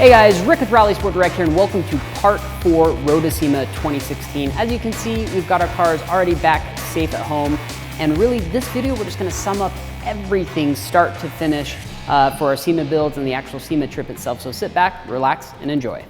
Hey guys, Rick with RallySport Direct here, and welcome to part 4 Road to SEMA 2016. As you can see, we've got our cars already back safe at home, and really this video we're just going to sum up everything start to finish for our SEMA builds and the actual SEMA trip itself. So sit back, relax, and enjoy.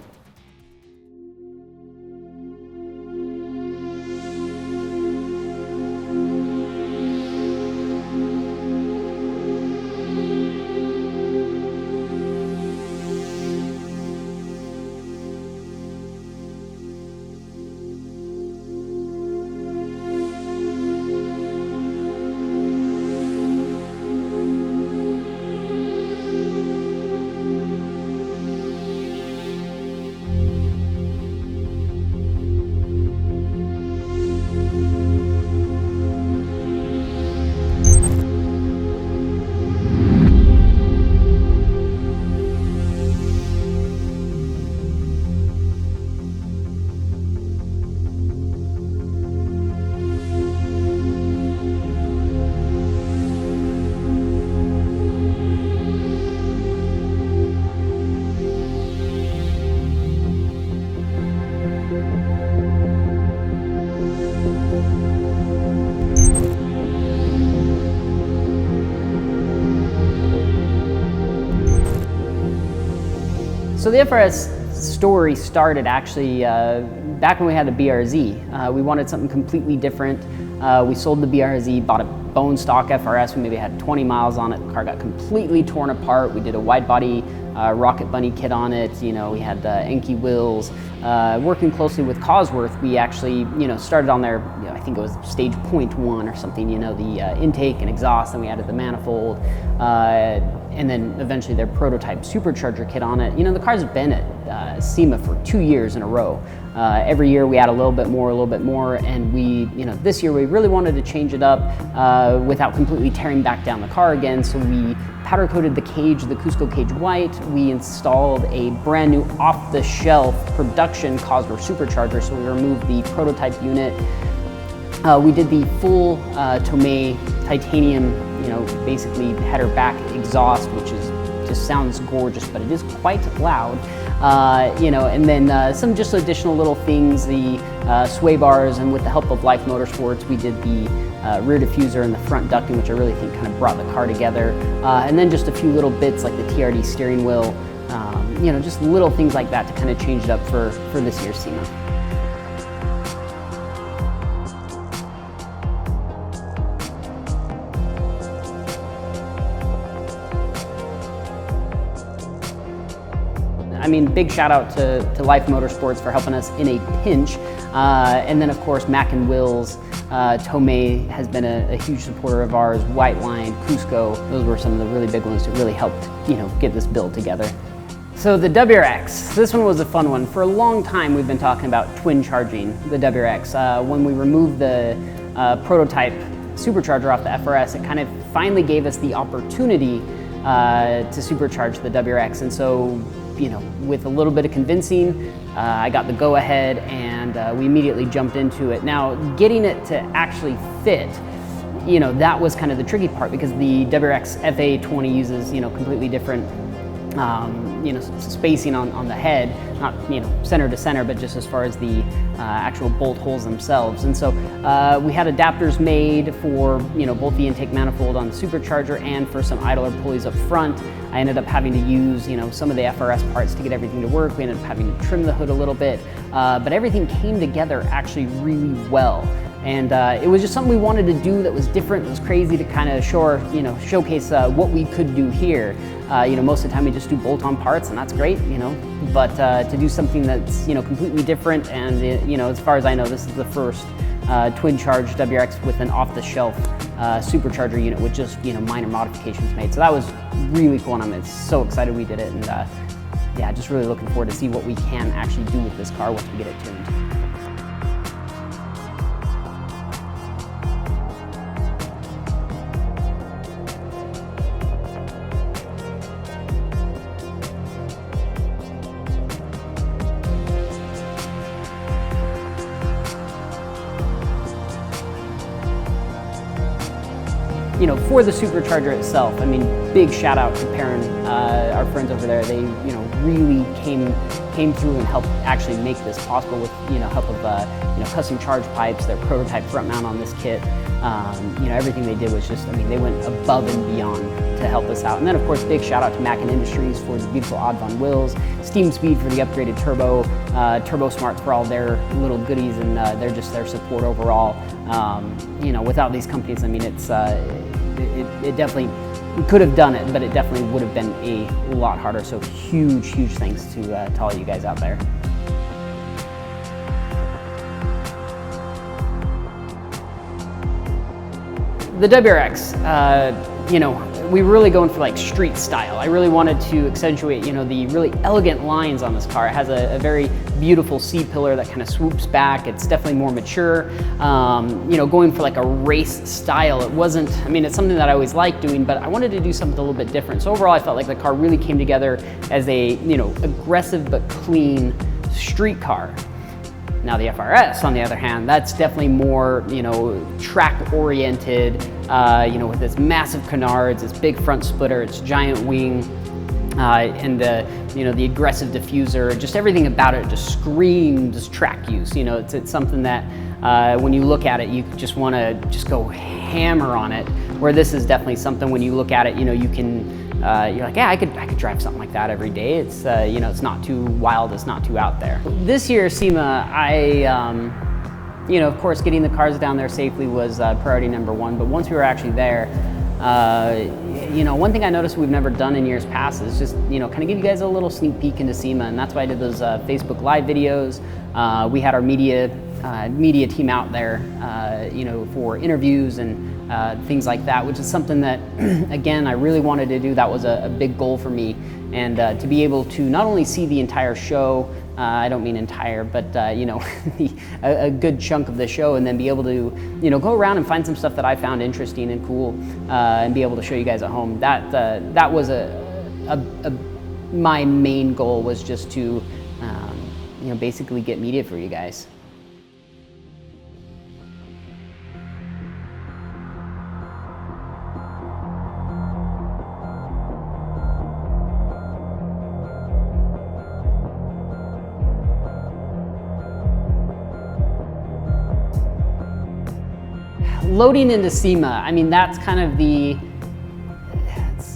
So the FRS story started actually back when we had the BRZ. We wanted something completely different. We sold the BRZ, bought a bone stock FRS. We maybe had 20 miles on it. The car got completely torn apart. We did a wide body Rocket Bunny kit on it. You know, we had Enki wheels. Working closely with Cosworth, we actually, started on their, I think it was stage 0.1 or something, the intake and exhaust, and we added the manifold. And then eventually their prototype supercharger kit on it. The car's been at SEMA for 2 years in a row. Every year we add a little bit more, and we, this year we really wanted to change it up without completely tearing back down the car again. So we powder coated the cage, the Cusco cage white. We installed a brand new off-the-shelf production Cosworth Supercharger. So we removed the prototype unit. We did the full Tomei titanium, basically header back exhaust, which just sounds gorgeous, but it is quite loud. And then some just additional little things, the sway bars, and with the help of Life Motorsports, we did the rear diffuser and the front ducting, which I really think kind of brought the car together. And then just a few little bits like the TRD steering wheel, just little things like that to kind of change it up for this year's SEMA. I mean, big shout out to Life Motorsports for helping us in a pinch. And then of course, Mackin Wheels, Tomei has been a huge supporter of ours, White Line, Cusco, those were some of the really big ones that really helped, get this build together. So the WRX, this one was a fun one. For a long time, we've been talking about twin charging the WRX. When we removed the prototype supercharger off the FRS, it kind of finally gave us the opportunity to supercharge the WRX. And so, with a little bit of convincing, I got the go-ahead, and we immediately jumped into it. Now, getting it to actually fit, that was kind of the tricky part, because the WRX FA20 uses, completely different, spacing on the head, not, center to center, but just as far as the actual bolt holes themselves. And so we had adapters made for, both the intake manifold on the supercharger and for some idler pulleys up front. I ended up having to use, some of the FRS parts to get everything to work. We ended up having to trim the hood a little bit, but everything came together actually really well. And it was just something we wanted to do that was different. It was crazy to kind of showcase what we could do here. Most of the time we just do bolt-on parts, and that's great, but to do something that's, completely different, and, as far as I know, this is the first twin-charged WRX with an off-the-shelf supercharger unit with just, minor modifications made. So that was really cool, and I'm so excited we did it, and yeah, just really looking forward to see what we can actually do with this car once we get it tuned. you know, for the supercharger itself, I mean, big shout out to Perrin, our friends over there. They, you know, really came through and helped actually make this possible with, you know, help of, you know, custom charge pipes, their prototype front mount on this kit. You know, everything they did was just, I mean, they went above and beyond to help us out. And then of course, big shout out to Mackin Industries for the beautiful Advan wheels, SteamSpeed for the upgraded turbo smarts for all their little goodies, and their support overall. You know, without these companies, I mean, it definitely, we could have done it, but it definitely would have been a lot harder. So huge thanks to all you guys out there. The WRX, you know, we were really going for like street style. I really wanted to accentuate, you know, the really elegant lines on this car. It has a very beautiful C-pillar that kind of swoops back. It's definitely more mature. You know, going for like a race style. It wasn't, I mean, it's something that I always liked doing, but I wanted to do something a little bit different. So overall, I felt like the car really came together as a, you know, aggressive but clean street car. Now the FRS, on the other hand, that's definitely more, you know, track-oriented, you know, with its massive canards, its big front splitter, its giant wing, and the, you know, the aggressive diffuser, just everything about it just screams track use. You know, it's something that when you look at it, you just want to just go hammer on it. Where this is definitely something when you look at it, you know, you can. You're like, yeah, I could drive something like that every day. It's, you know, it's not too wild, it's not too out there. This year, SEMA, you know, of course, getting the cars down there safely was priority number one. But once we were actually there, you know, one thing I noticed we've never done in years past is just, you know, kind of give you guys a little sneak peek into SEMA, and that's why I did those Facebook Live videos. We had our media team out there, you know, for interviews and things like that, which is something that, again, I really wanted to do. That was a big goal for me, and to be able to not only see the entire show, I don't mean entire, but you know, a good chunk of the show, and then be able to, you know, go around and find some stuff that I found interesting and cool, and be able to show you guys at home. That was my main goal, was just to, you know, basically get media for you guys. Loading into SEMA, I mean, that's kind of the,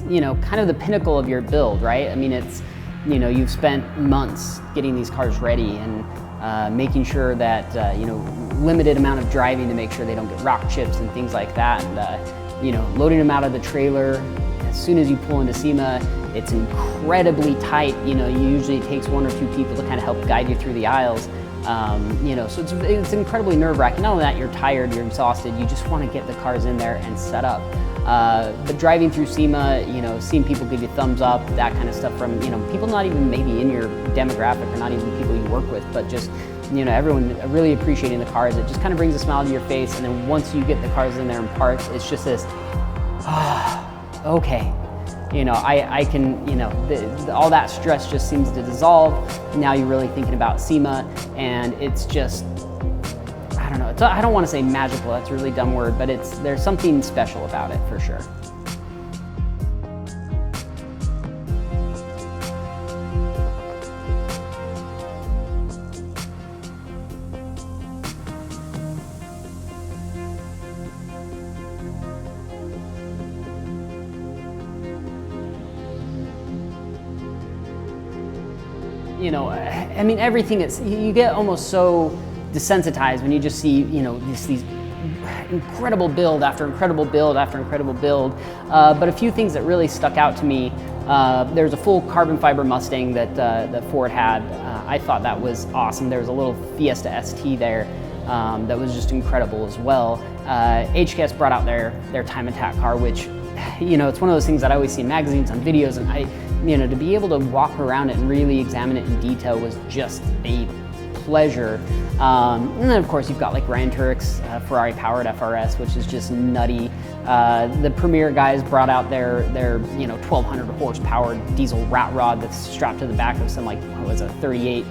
you know, kind of the pinnacle of your build, right? I mean, it's, you know, you've spent months getting these cars ready and making sure that, you know, limited amount of driving to make sure they don't get rock chips and things like that. And, you know, loading them out of the trailer, as soon as you pull into SEMA, it's incredibly tight. You know, usually it takes one or two people to kind of help guide you through the aisles. You know, so it's incredibly nerve-wracking. Not only that, you're tired, you're exhausted, you just want to get the cars in there and set up. But driving through SEMA, you know, seeing people give you thumbs up, that kind of stuff from, you know, people not even maybe in your demographic or not even people you work with, but just, you know, everyone really appreciating the cars. It just kind of brings a smile to your face. And then once you get the cars in there in parts, it's just this, okay. You know, I can, you know, all that stress just seems to dissolve. Now you're really thinking about SEMA, and it's just, I don't know, I don't want to say magical, that's a really dumb word, but there's something special about it for sure. You know, I mean, everything is, you get almost so desensitized when you just see, you know, these incredible build after incredible build after incredible build. But a few things that really stuck out to me, there's a full carbon fiber Mustang that Ford had. I thought that was awesome. There was a little Fiesta ST there that was just incredible as well. HKS brought out their time attack car, which, you know, it's one of those things that I always see in magazines, on videos, and you know, to be able to walk around it and really examine it in detail was just a pleasure. And then of course you've got like Ryan Turek's Ferrari powered FRS, which is just nutty. The Premier guys brought out their you know, 1200 horsepower diesel rat rod that's strapped to the back of some, like, what was a 38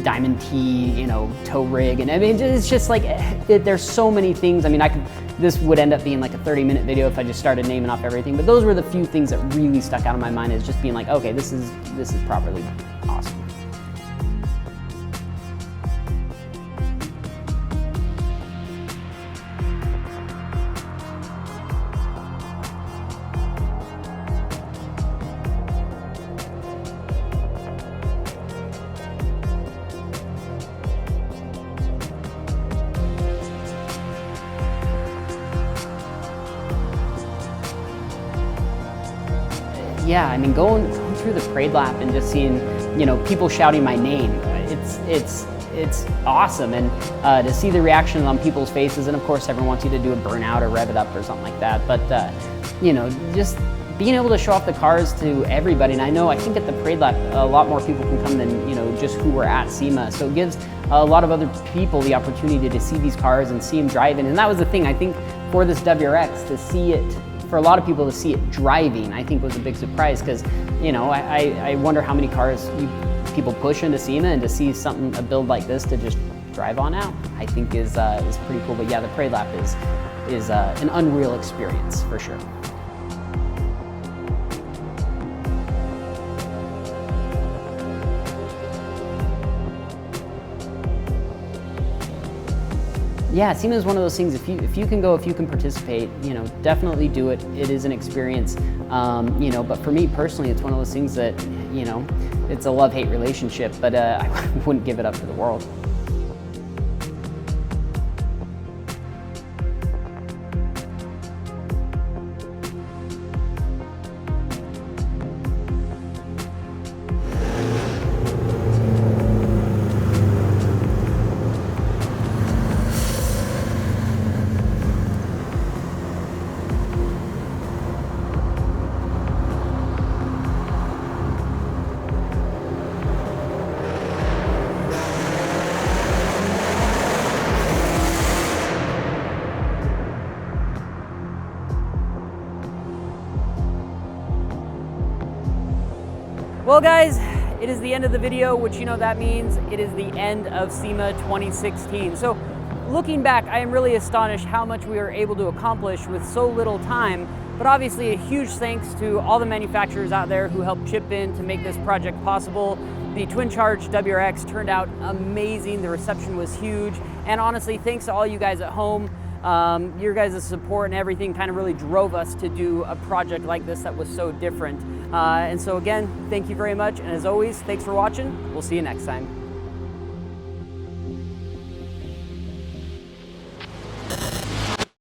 Diamond T, you know, tow rig, and I mean, it's just like, there's so many things. I mean, this would end up being like a 30-minute video if I just started naming off everything, but those were the few things that really stuck out in my mind, as just being like, okay, this is properly awesome. Yeah, I mean, going through the parade lap and just seeing, you know, people shouting my name, it's awesome. And to see the reaction on people's faces, and of course everyone wants you to do a burnout or rev it up or something like that, but you know, just being able to show off the cars to everybody. And I think at the parade lap a lot more people can come than, you know, just who were at SEMA, so it gives a lot of other people the opportunity to see these cars and see them driving. And that was the thing, I think, for this WRX, to see it, for a lot of people to see it driving, I think was a big surprise, because, you know, I wonder how many cars people push into SEMA, and to see something, a build like this, to just drive on out, I think is pretty cool. But yeah, the parade lap is an unreal experience for sure. Yeah, SEMA is one of those things, if you can go, if you can participate, you know, definitely do it. It is an experience, you know, but for me personally, it's one of those things that, you know, it's a love-hate relationship, but I wouldn't give it up for the world. Well guys, it is the end of the video, which, you know, that means it is the end of SEMA 2016. So looking back, I am really astonished how much we were able to accomplish with so little time, but obviously a huge thanks to all the manufacturers out there who helped chip in to make this project possible. The twin-charged WRX turned out amazing, the reception was huge, and honestly, thanks to all you guys at home. Your guys' support and everything kind of really drove us to do a project like this that was so different. And so again, thank you very much, and as always, thanks for watching. We'll see you next time.